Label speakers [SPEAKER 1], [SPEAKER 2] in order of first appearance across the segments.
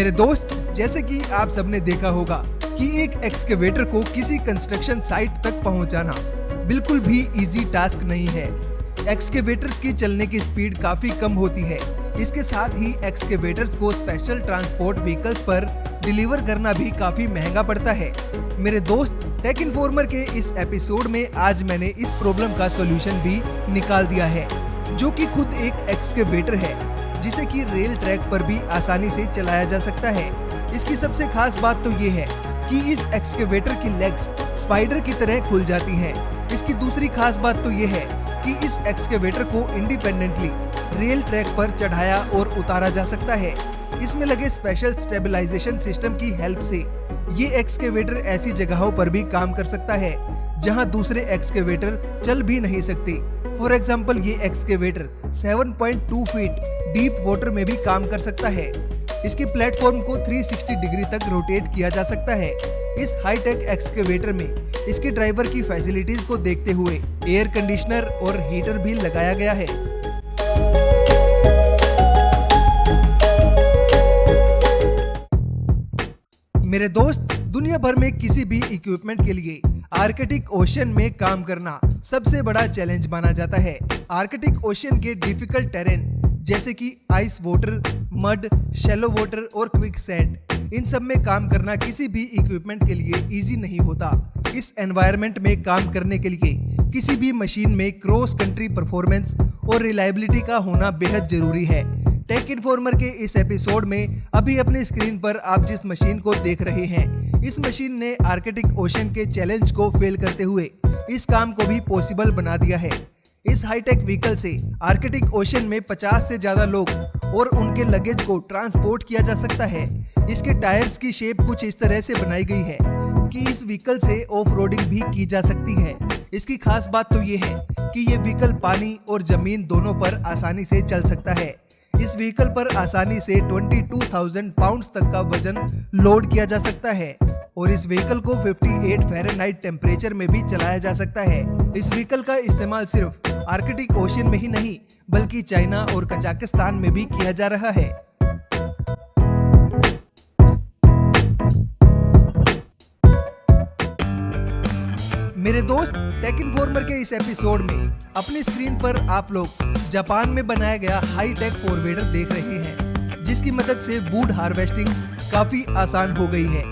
[SPEAKER 1] मेरे दोस्त, जैसे कि आप सबने देखा होगा कि एक एक्सकेवेटर को किसी कंस्ट्रक्शन साइट तक पहुंचाना बिल्कुल भी इजी टास्क नहीं है। एक्सकेवेटर्स की चलने की स्पीड काफी कम होती है। इसके साथ ही एक्सकेवेटर्स को स्पेशल ट्रांसपोर्ट व्हीकल्स पर डिलीवर करना भी काफी महंगा पड़ता है। मेरे दोस्त, टेक इन्फॉर्मर के इस एपिसोड में आज मैंने इस प्रॉब्लम का सॉल्यूशन भी निकाल दिया है, जो कि खुद एक एक्सकेवेटर है, जिसे कि रेल ट्रैक पर भी आसानी से चलाया जा सकता है। इसकी सबसे खास बात तो ये है कि इस एक्सकेवेटर की लेग्स स्पाइडर की तरह खुल जाती हैं। इसकी दूसरी खास बात तो ये है कि इस एक्सकेवेटर को इंडिपेंडेंटली रेल ट्रैक पर चढ़ाया और उतारा जा सकता है। इसमें लगे स्पेशल स्टेबलाइजेशन सिस्टम की हेल्प से ये एक्सकेवेटर ऐसी जगहों पर भी काम कर सकता है जहां दूसरे एक्सकेवेटर चल भी नहीं सकते। फॉर एग्जाम्पल, ये एक्सकेवेटर 7.2 फीट डीप वाटर में भी काम कर सकता है। इसके प्लेटफॉर्म को 360 डिग्री तक रोटेट किया जा सकता है। इस हाईटेक एक्सकेवेटर में इसके ड्राइवर की फैसिलिटीज को देखते हुए एयर कंडीशनर और हीटर भी लगाया गया है। मेरे दोस्त, दुनिया भर में किसी भी इक्विपमेंट के लिए आर्कटिक ओशन में काम करना सबसे बड़ा चैलेंज माना जाता है। आर्कटिक ओशन के डिफिकल्ट टेरेन जैसे कि ice water, mud, shallow water और क्विक सैंड, इन सब में काम करना किसी भी इक्विपमेंट के लिए इजी नहीं होता। इस एनवायरनमेंट में काम करने के लिए किसी भी मशीन में क्रॉस कंट्री परफॉर्मेंस और रिलायबिलिटी का होना बेहद जरूरी है। टेक इन्फॉर्मर के इस एपिसोड में अभी अपनी स्क्रीन पर आप जिस मशीन को देख रहे हैं, इस मशीन ने आर्कटिक ओशन के चैलेंज को फेल करते हुए इस काम को भी पॉसिबल बना दिया है। इस हाईटेक व्हीकल से आर्कटिक ओशन में 50 से ज्यादा लोग और उनके लगेज को ट्रांसपोर्ट किया जा सकता है। इसके टायर्स की शेप कुछ इस तरह से बनाई गई है कि इस व्हीकल से ऑफ रोडिंग भी की जा सकती है। इसकी खास बात तो ये है कि ये व्हीकल पानी और जमीन दोनों पर आसानी से चल सकता है। इस व्हीकल पर आसानी से 22,000 पाउंड्स तक का वजन लोड किया जा सकता है और इस व्हीकल को 58 फ़ारेनहाइट टेम्परेचर में भी चलाया जा सकता है। इस व्हीकल का इस्तेमाल सिर्फ आर्कटिक ओशन में ही नहीं बल्कि चाइना और कजाकिस्तान में भी किया जा रहा है। मेरे दोस्त, टेक इन्फॉर्मर के इस एपिसोड में अपनी स्क्रीन पर आप लोग जापान में बनाया गया हाई टेक फोरवेडर देख रहे हैं, जिसकी मदद से वुड हार्वेस्टिंग काफी आसान हो गई है।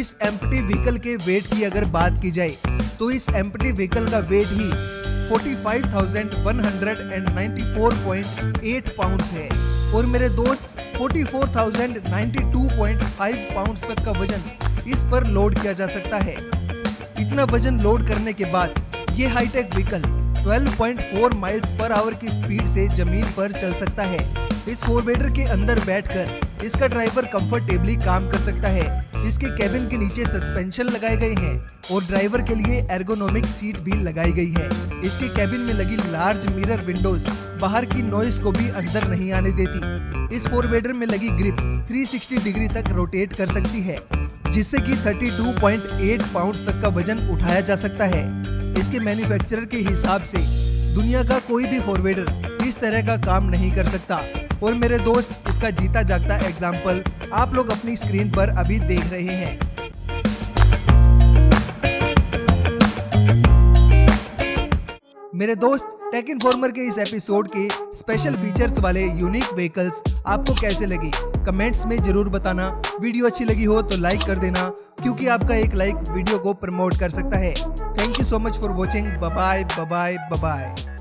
[SPEAKER 1] इस एम्प्टी व्हीकल के वेट की अगर बात की जाए तो इस एम्प्टी व्हीकल का वेट ही 45,194.8 पाउंड्स है और मेरे दोस्त 44,092.5 पाउंड्स तक का वजन इस पर लोड किया जा सकता है। इतना वजन लोड करने के बाद ये high tech vehicle 12.4 miles per hour की स्पीड से जमीन पर चल सकता है। इस फोरवेडर के अंदर बैठकर इसका ड्राइवर कंफर्टेबली काम कर सकता है। इसके कैबिन के नीचे सस्पेंशन लगाए गए हैं और ड्राइवर के लिए एर्गोनोमिक सीट भी लगाई गई है। इसके कैबिन में लगी लार्ज मिरर विंडोज बाहर की नॉइस को भी अंदर नहीं आने देती। इस फोरवेडर में लगी ग्रिप 360 डिग्री तक रोटेट कर सकती है, जिससे कि 32.8 पाउंड्स तक का वजन उठाया जा सकता है। इसके मैन्युफैक्चरर के हिसाब से दुनिया का कोई भी फोरवेडर इस तरह का काम नहीं कर सकता और मेरे दोस्त, इसका जीता जागता एग्जाम्पल आप लोग अपनी स्क्रीन पर अभी देख रहे हैं। मेरे दोस्त, टेक इन्फॉर्मर के इस एपिसोड के स्पेशल फीचर्स वाले यूनिक व्हीकल्स आपको कैसे लगे कमेंट्स में जरूर बताना। वीडियो अच्छी लगी हो तो लाइक कर देना, क्योंकि आपका एक लाइक वीडियो को प्रमोट कर सकता है। Thank you so much for watching. Bye bye bye bye.